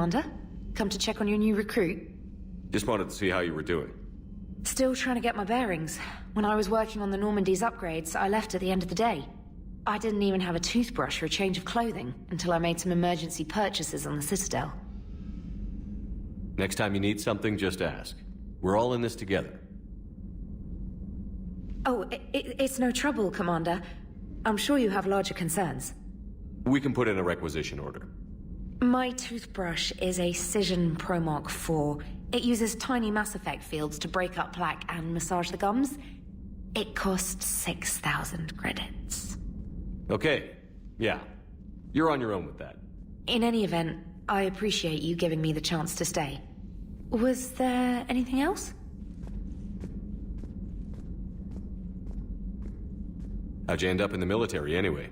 Commander. Come to check on your new recruit. Just wanted to see how you were doing. Still trying to get my bearings. When I was working on the Normandy's upgrades, I left at the end of the day. I didn't even have a toothbrush or a change of clothing until I made some emergency purchases on the Citadel. Next time you need something, just ask. We're all in this together. Oh, it's no trouble, Commander. I'm sure you have larger concerns. We can put in a requisition order. My toothbrush is a Cision Pro Mark IV. It uses tiny Mass Effect fields to break up plaque and massage the gums. It costs 6,000 credits. Okay, yeah. You're on your own with that. In any event, I appreciate you giving me the chance to stay. Was there anything else? How'd you end up in the military, anyway?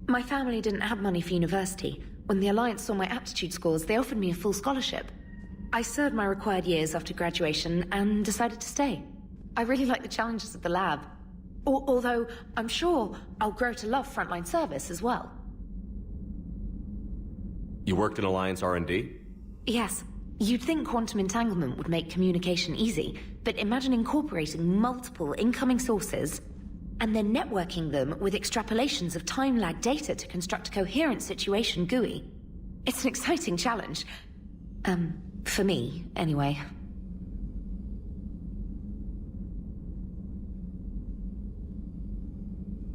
My family didn't have money for university. When the Alliance saw my aptitude scores, they offered me a full scholarship. I served my required years after graduation and decided to stay. I really like the challenges of the lab. Although, I'm sure I'll grow to love frontline service as well. You worked in Alliance R&D? Yes. You'd think quantum entanglement would make communication easy, but imagine incorporating multiple incoming sources and then networking them with extrapolations of time-lag data to construct a coherent situation GUI. It's an exciting challenge. For me, anyway.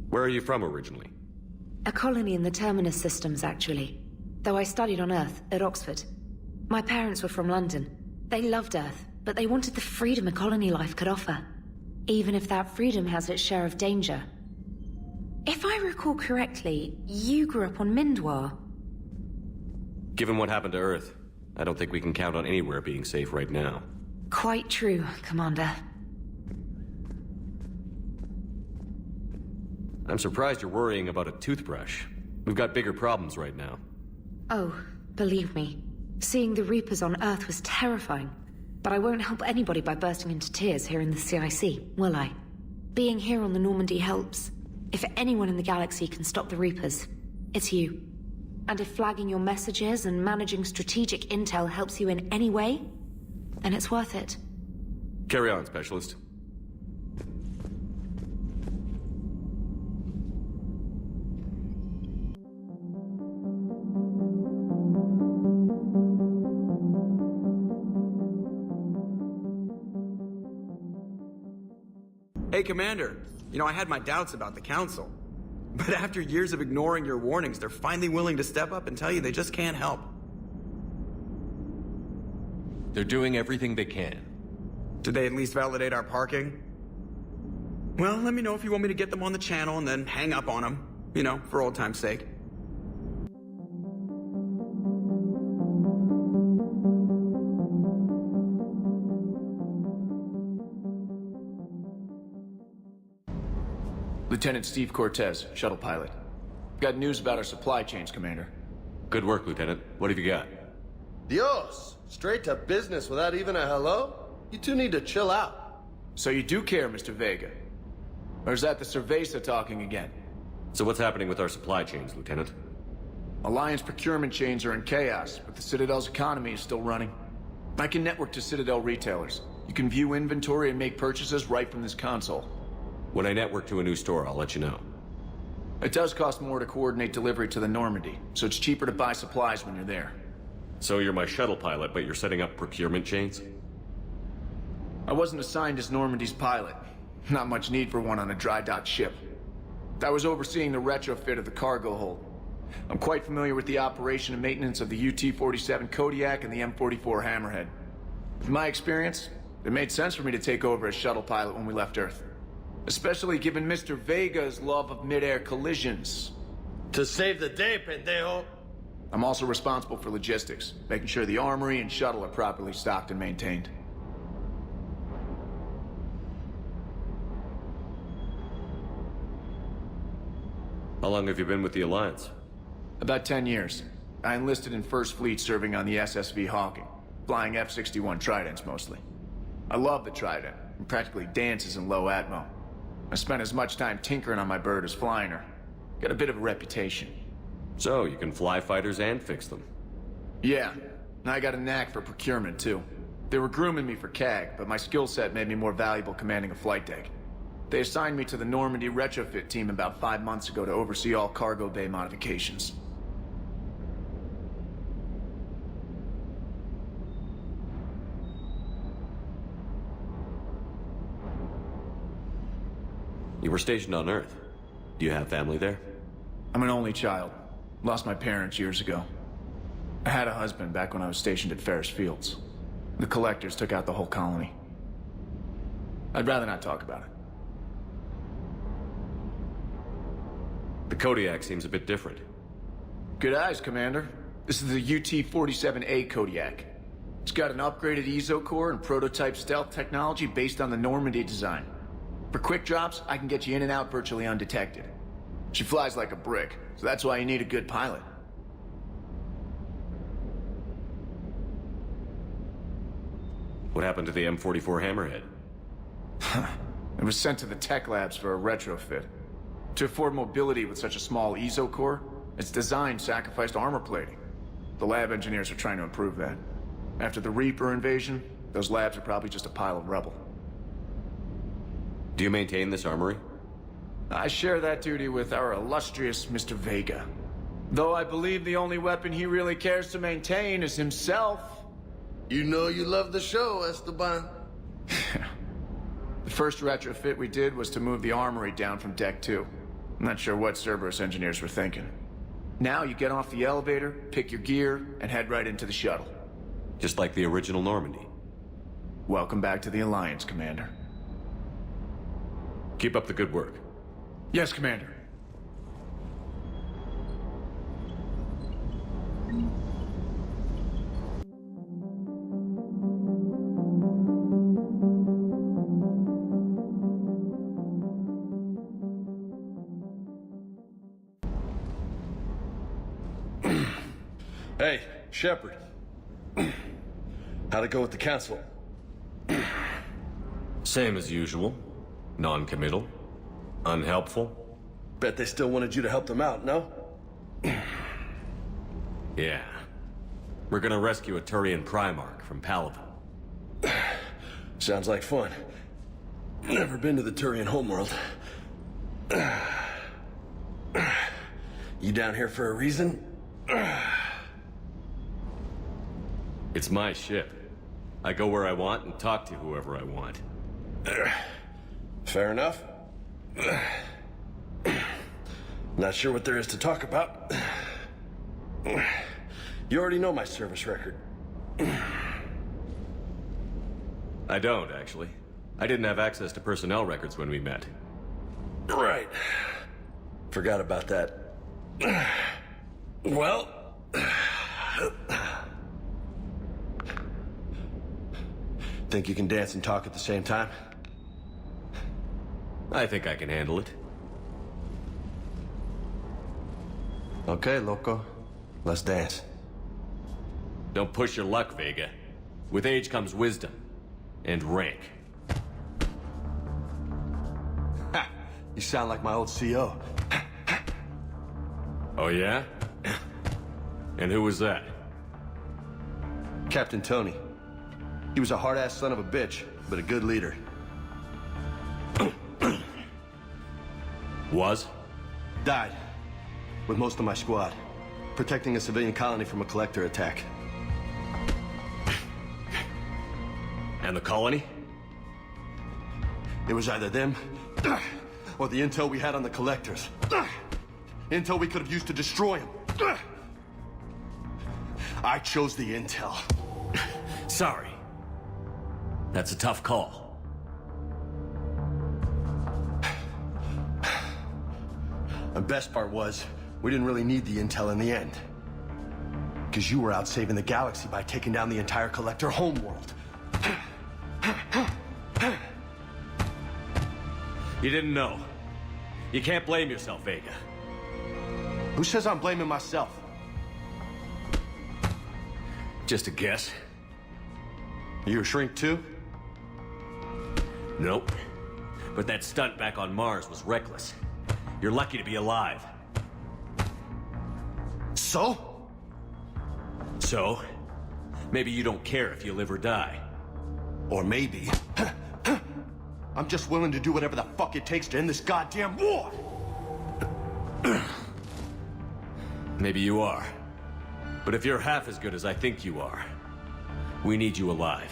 Where are you from originally? A colony in the Terminus systems, actually. Though I studied on Earth, at Oxford. My parents were from London. They loved Earth, but they wanted the freedom a colony life could offer. Even if that freedom has its share of danger. If I recall correctly, you grew up on Mindwar. Given what happened to Earth, I don't think we can count on anywhere being safe right now. Quite true, Commander. I'm surprised you're worrying about a toothbrush. We've got bigger problems right now. Oh, believe me. Seeing the Reapers on Earth was terrifying. But I won't help anybody by bursting into tears here in the CIC, will I? Being here on the Normandy helps. If anyone in the galaxy can stop the Reapers, it's you. And if flagging your messages and managing strategic intel helps you in any way, then it's worth it. Carry on, Specialist. Hey, Commander. You know, I had my doubts about the Council. But after years of ignoring your warnings, they're finally willing to step up and tell you they just can't help. They're doing everything they can. Did they at least validate our parking? Well, let me know if you want me to get them on the channel and then hang up on them. You know, for old time's sake. Lieutenant Steve Cortez, shuttle pilot. Got news about our supply chains, Commander. Good work, Lieutenant. What have you got? Dios! Straight to business without even a hello? You two need to chill out. So you do care, Mr. Vega? Or is that the Cerveza talking again? So what's happening with our supply chains, Lieutenant? Alliance procurement chains are in chaos, but the Citadel's economy is still running. I can network to Citadel retailers. You can view inventory and make purchases right from this console. When I network to a new store, I'll let you know. It does cost more to coordinate delivery to the Normandy, so it's cheaper to buy supplies when you're there. So you're my shuttle pilot, but you're setting up procurement chains? I wasn't assigned as Normandy's pilot. Not much need for one on a dry dock ship. I was overseeing the retrofit of the cargo hold. I'm quite familiar with the operation and maintenance of the UT-47 Kodiak and the M44 Hammerhead. With my experience, it made sense for me to take over as shuttle pilot when we left Earth. Especially given Mr. Vega's love of mid-air collisions. To save the day, pendejo. I'm also responsible for logistics, making sure the armory and shuttle are properly stocked and maintained. How long have you been with the Alliance? About 10 years. I enlisted in First Fleet serving on the SSV Hawking, flying F-61 Tridents mostly. I love the Trident, and practically dances in low atmo. I spent as much time tinkering on my bird as flying her. Got a bit of a reputation. So, you can fly fighters and fix them. Yeah. and I got a knack for procurement, too. They were grooming me for CAG, but my skill set made me more valuable commanding a flight deck. They assigned me to the Normandy retrofit team about 5 months ago to oversee all cargo bay modifications. You were stationed on Earth. Do you have family there? I'm an only child. Lost my parents years ago. I had a husband back when I was stationed at Ferris Fields. The collectors took out the whole colony. I'd rather not talk about it. The Kodiak seems a bit different. Good eyes, Commander. This is the UT-47A Kodiak. It's got an upgraded EZO core and prototype stealth technology based on the Normandy design. For quick drops, I can get you in and out virtually undetected. She flies like a brick, so that's why you need a good pilot. What happened to the M44 Hammerhead? It was sent to the tech labs for a retrofit. To afford mobility with such a small EZO core, its design sacrificed armor plating. The lab engineers are trying to improve that. After the Reaper invasion, those labs are probably just a pile of rubble. Do you maintain this armory? I share that duty with our illustrious Mr. Vega. Though I believe the only weapon he really cares to maintain is himself. You know you love the show, Esteban. The first retrofit we did was to move the armory down from Deck 2. I'm not sure what Cerberus engineers were thinking. Now you get off the elevator, pick your gear, and head right into the shuttle. Just like the original Normandy. Welcome back to the Alliance, Commander. Keep up the good work. Yes, Commander. Hey, Shepard. How'd it go with the council? Same as usual. Non-committal. Unhelpful. Bet they still wanted you to help them out, no? Yeah. We're gonna rescue a Turian Primarch from Palaven. Sounds like fun. Never been to the Turian homeworld. You down here for a reason? It's my ship. I go where I want and talk to whoever I want. Fair enough. Not sure what there is to talk about. You already know my service record. I don't, actually. I didn't have access to personnel records when we met. Right. Forgot about that. Well... Think you can dance and talk at the same time? I think I can handle it. Okay, loco. Let's dance. Don't push your luck, Vega. With age comes wisdom. And rank. Ha! You sound like my old CO. Oh yeah? And who was that? Captain Tony. He was a hard-ass son of a bitch, but a good leader. Was? Died. With most of my squad. Protecting a civilian colony from a collector attack. And the colony? It was either them, or the intel we had on the collectors. Intel we could have used to destroy them. I chose the intel. Sorry. That's a tough call. The best part was, we didn't really need the intel in the end. Because you were out saving the galaxy by taking down the entire collector homeworld. You didn't know. You can't blame yourself, Vega. Who says I'm blaming myself? Just a guess. You a shrink too? Nope. But that stunt back on Mars was reckless. You're lucky to be alive. So? So, Maybe you don't care if you live or die. Or maybe... I'm just willing to do whatever the fuck it takes to end this goddamn war! Maybe you are. But if you're half as good as I think you are, we need you alive.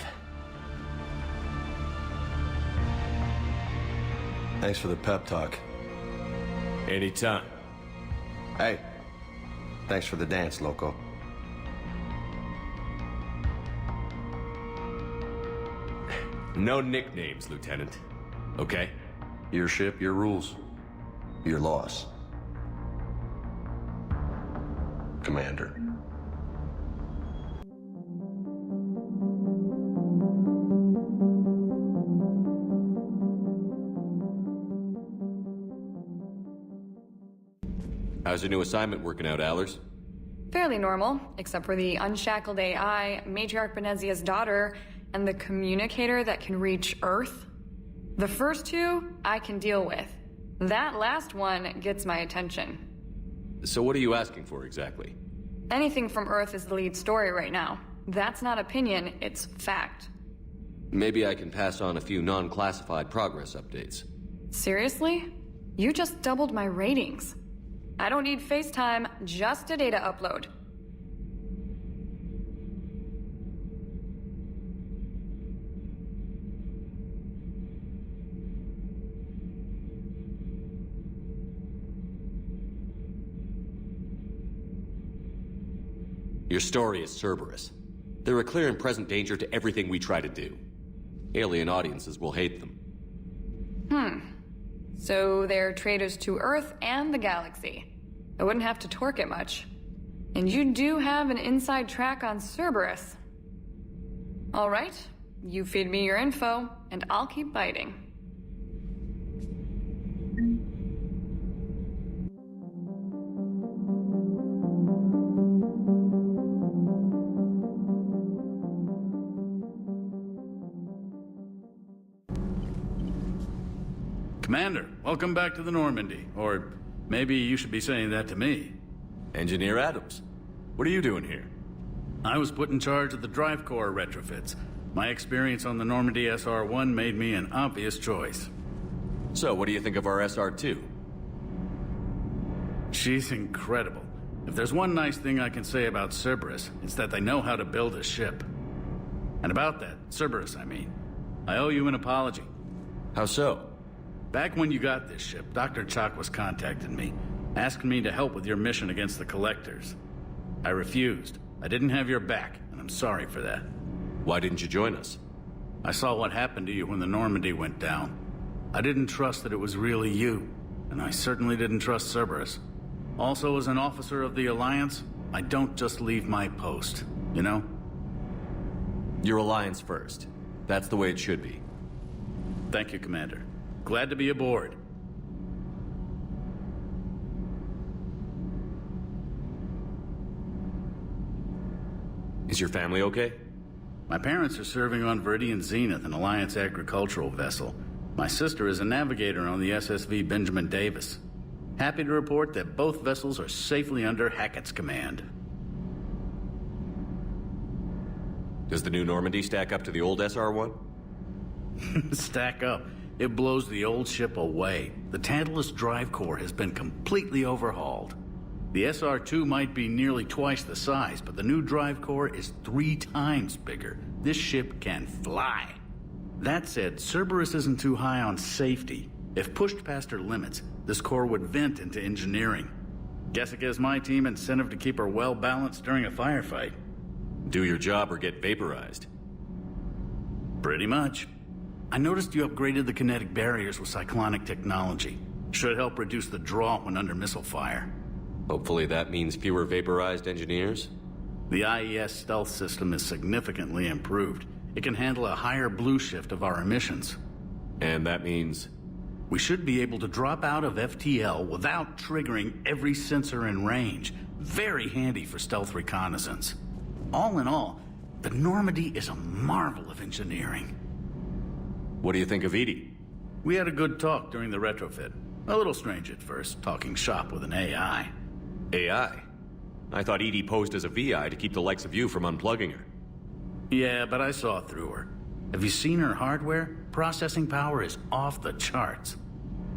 Thanks for the pep talk. Anytime. Hey, thanks for the dance, Loco. No nicknames, Lieutenant. Okay? Your ship, your rules. Your loss. Commander. How's your new assignment working out, Allers? Fairly normal, except for the unshackled AI, Matriarch Benezia's daughter, and the communicator that can reach Earth. The first two, I can deal with. That last one gets my attention. So what are you asking for exactly? Anything from Earth is the lead story right now. That's not opinion, it's fact. Maybe I can pass on a few non-classified progress updates. Seriously? You just doubled my ratings. I don't need FaceTime, just a data upload. Your story is Cerberus. They're a clear and present danger to everything we try to do. Alien audiences will hate them. So they're traitors to Earth and the galaxy. I wouldn't have to torque it much. And you do have an inside track on Cerberus. All right, you feed me your info, and I'll keep biting. Commander, welcome back to the Normandy. Or maybe you should be saying that to me. Engineer Adams, what are you doing here? I was put in charge of the drive core retrofits. My experience on the Normandy SR-1 made me an obvious choice. So, what do you think of our SR-2? She's incredible. If there's one nice thing I can say about Cerberus, it's that they know how to build a ship. And about that, Cerberus, I mean, I owe you an apology. How so? Back when you got this ship, Dr. Chakwas contacted me, asking me to help with your mission against the Collectors. I refused. I didn't have your back, and I'm sorry for that. Why didn't you join us? I saw what happened to you when the Normandy went down. I didn't trust that it was really you, and I certainly didn't trust Cerberus. Also, as an officer of the Alliance, I don't just leave my post, you know? Your Alliance first. That's the way it should be. Thank you, Commander. Glad to be aboard. Is your family okay? My parents are serving on Viridian Zenith, an Alliance agricultural vessel. My sister is a navigator on the SSV Benjamin Davis. Happy to report that both vessels are safely under Hackett's command. Does the new Normandy stack up to the old SR-1? Stack up. It blows the old ship away. The Tantalus drive core has been completely overhauled. The SR-2 might be nearly twice the size, but the new drive core is 3 times bigger. This ship can fly. That said, Cerberus isn't too high on safety. If pushed past her limits, this core would vent into engineering. Guess it gives my team incentive to keep her well balanced during a firefight. Do your job or get vaporized. Pretty much. I noticed you upgraded the kinetic barriers with cyclonic technology. Should help reduce the draw when under missile fire. Hopefully that means fewer vaporized engineers? The IES stealth system is significantly improved. It can handle a higher blue shift of our emissions. And that means? We should be able to drop out of FTL without triggering every sensor in range. Very handy for stealth reconnaissance. All in all, the Normandy is a marvel of engineering. What do you think of Edie? We had a good talk during the retrofit. A little strange at first, talking shop with an AI. AI? I thought Edie posed as a VI to keep the likes of you from unplugging her. Yeah, but I saw through her. Have you seen her hardware? Processing power is off the charts.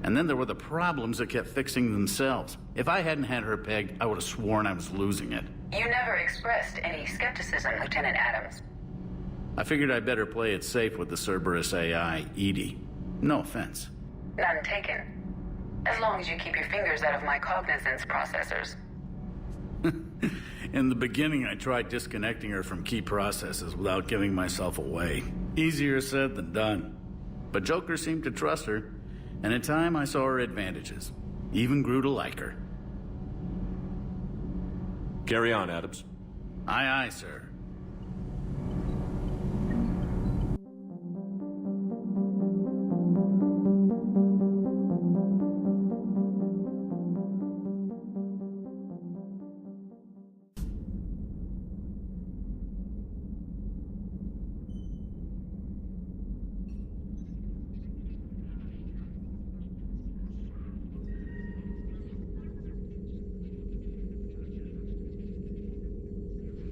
And then there were the problems that kept fixing themselves. If I hadn't had her pegged, I would have sworn I was losing it. You never expressed any skepticism, Lieutenant Adams. I figured I'd better play it safe with the Cerberus AI, Edie. No offense. None taken. As long as you keep your fingers out of my cognizance processors. In the beginning, I tried disconnecting her from key processes without giving myself away. Easier said than done. But Joker seemed to trust her, and in time I saw her advantages. Even grew to like her. Carry on, Adams. Aye, aye, sir.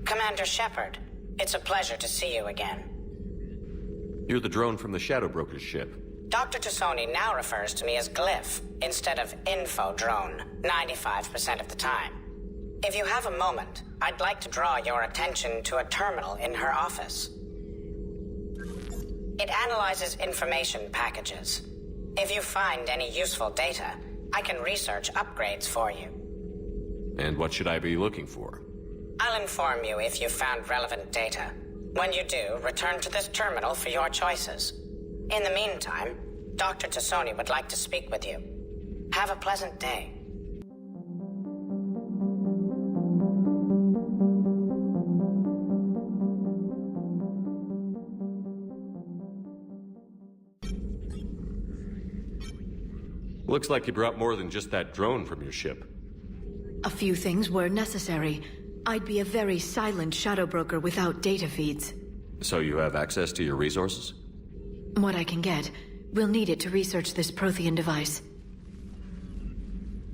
Commander Shepard, it's a pleasure to see you again. You're the drone from the Shadow Broker's ship. Dr. T'Soni now refers to me as Glyph instead of Info Drone 95% of the time. If you have a moment, I'd like to draw your attention to a terminal in her office. It analyzes information packages. If you find any useful data, I can research upgrades for you. And what should I be looking for? I'll inform you if you've found relevant data. When you do, return to this terminal for your choices. In the meantime, Dr. T'Soni would like to speak with you. Have a pleasant day. Looks like you brought more than just that drone from your ship. A few things were necessary. I'd be a very silent shadow broker without data feeds. So you have access to your resources? What I can get. We'll need it to research this Prothean device.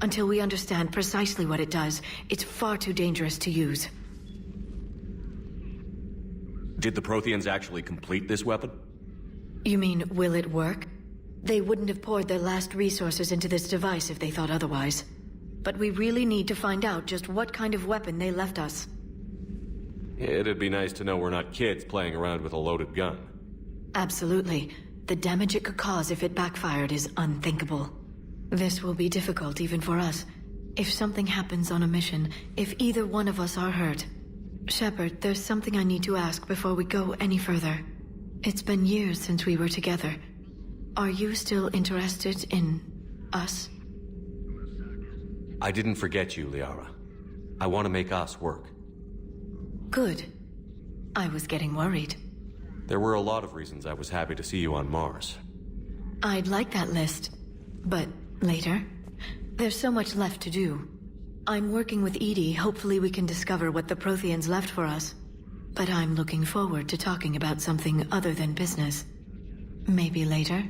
Until we understand precisely what it does, it's far too dangerous to use. Did the Protheans actually complete this weapon? You mean, will it work? They wouldn't have poured their last resources into this device if they thought otherwise. But we really need to find out just what kind of weapon they left us. It'd be nice to know we're not kids playing around with a loaded gun. Absolutely. The damage it could cause if it backfired is unthinkable. This will be difficult even for us. If something happens on a mission, if either one of us are hurt. Shepard, there's something I need to ask before we go any further. It's been years since we were together. Are you still interested in us? I didn't forget you, Liara. I want to make us work. Good. I was getting worried. There were a lot of reasons I was happy to see you on Mars. I'd like that list. But later? There's so much left to do. I'm working with Edie. Hopefully we can discover what the Protheans left for us. But I'm looking forward to talking about something other than business. Maybe later?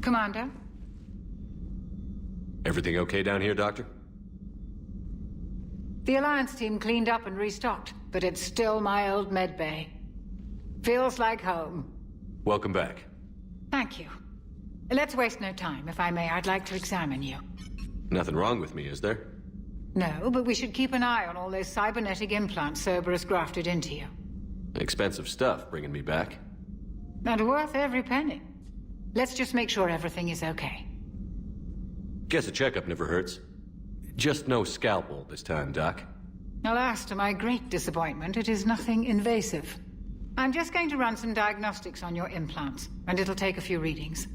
Commander? Everything okay down here, Doctor? The Alliance team cleaned up and restocked, but it's still my old med bay. Feels like home. Welcome back. Thank you. Let's waste no time. If I may, I'd like to examine you. Nothing wrong with me, is there? No, but we should keep an eye on all those cybernetic implants Cerberus grafted into you. Expensive stuff bringing me back. And worth every penny. Let's just make sure everything is okay. Guess a checkup never hurts. Just no scalpel this time, Doc. Alas, to my great disappointment, it is nothing invasive. I'm just going to run some diagnostics on your implants, and it'll take a few readings.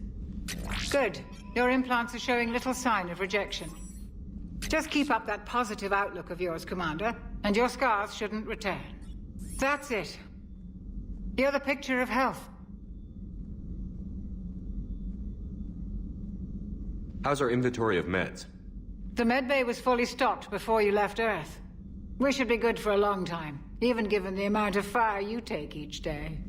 Good. Your implants are showing little sign of rejection. Just keep up that positive outlook of yours, Commander, and your scars shouldn't return. That's it. You're the picture of health. How's our inventory of meds? The medbay was fully stocked before you left Earth. We should be good for a long time, even given the amount of fire you take each day.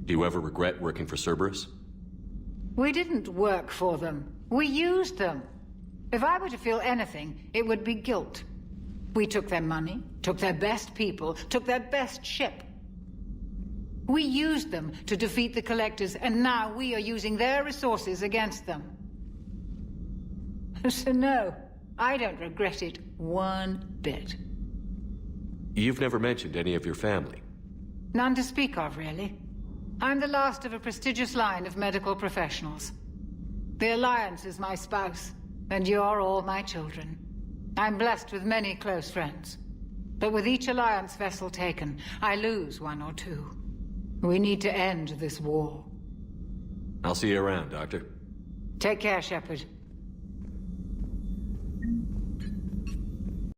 Do you ever regret working for Cerberus? We didn't work for them. We used them. If I were to feel anything, it would be guilt. We took their money, took their best people, took their best ship. We used them to defeat the Collectors, and now we are using their resources against them. So no, I don't regret it one bit. You've never mentioned any of your family. None to speak of, really. I'm the last of a prestigious line of medical professionals. The Alliance is my spouse, and you're all my children. I'm blessed with many close friends. But with each Alliance vessel taken, I lose one or two. We need to end this war. I'll see you around, Doctor. Take care, Shepard.